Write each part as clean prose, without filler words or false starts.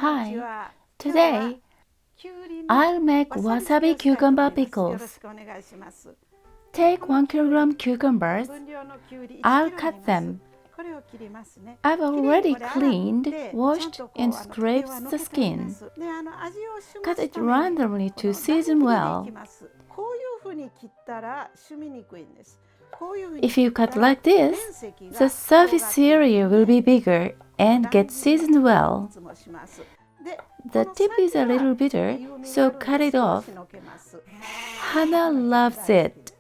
Hi, today I'll make wasabi cucumber pickles. Take 1 kilogram cucumbers. I'll cut them. I've already cleaned, washed, and scraped the skin. Cut it randomly to season well. If you cut like this, the surface area will be bigger and get seasoned well. The tip is a little bitter, so cut it off. Hana loves it.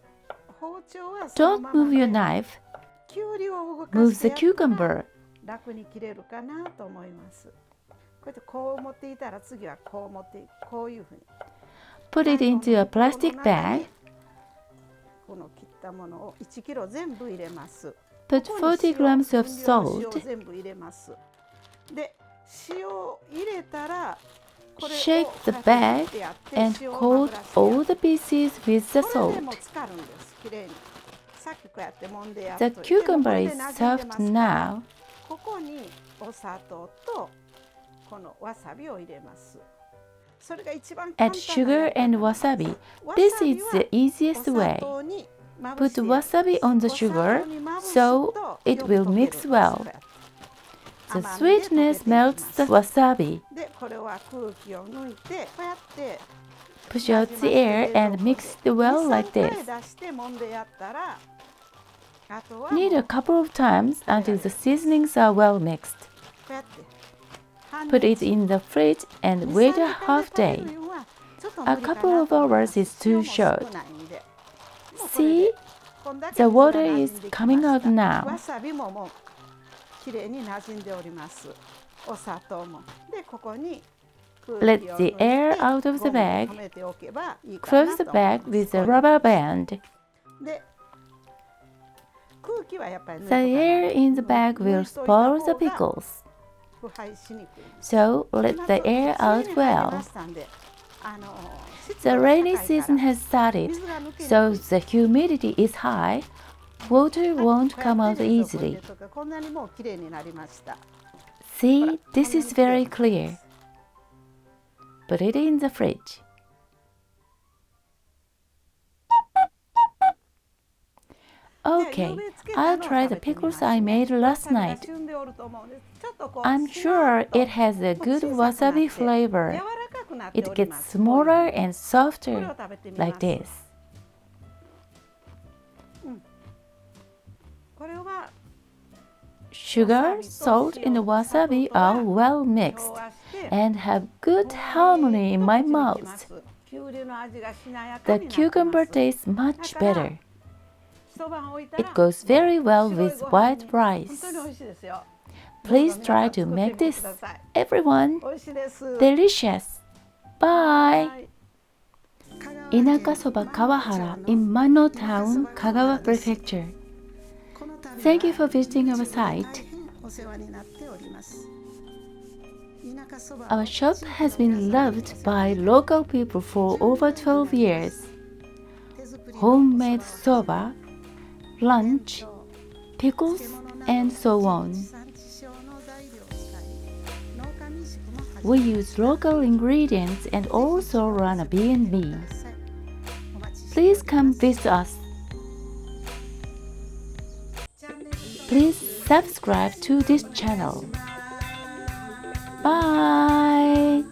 Don't move your knife. Move the cucumber. Put it into a plastic bag. Put 40 grams of salt. Shake the bag and coat all the pieces with the salt. The cucumber is soft now. Add sugar and wasabi. This is the easiest way. Put wasabi on the sugar so it will mix well. The sweetness melts the wasabi. Push out the air and mix it well like this. Knead a couple of times until the seasonings are well mixed. Put it in the fridge and wait a half day. A couple of hours is too short. See? The water is coming out now. Let the air out of the bag. Close the bag with a rubber band. The air in the bag will spoil the pickles. So let the air out well. The rainy season has started, so the humidity is high. Water won't come out easily. See, this is very clear. Put it in the fridge. Okay, I'll try the pickles I made last night. I'm sure it has a good wasabi flavor. It gets smaller and softer, like this. Sugar, salt, and wasabi are well mixed and have good harmony in my mouth. The cucumber tastes much better. It goes very well with white rice. Please try to make this, everyone. Delicious. Bye. Inakasoba Kawahara in Mannou Town, Kagawa Prefecture. Thank you for visiting our site. Our shop has been loved by local people for over 12 years. Homemade soba, lunch, pickles, and so on. We use local ingredients and also run a B&B. Please come visit us. Please subscribe to this channel. Bye!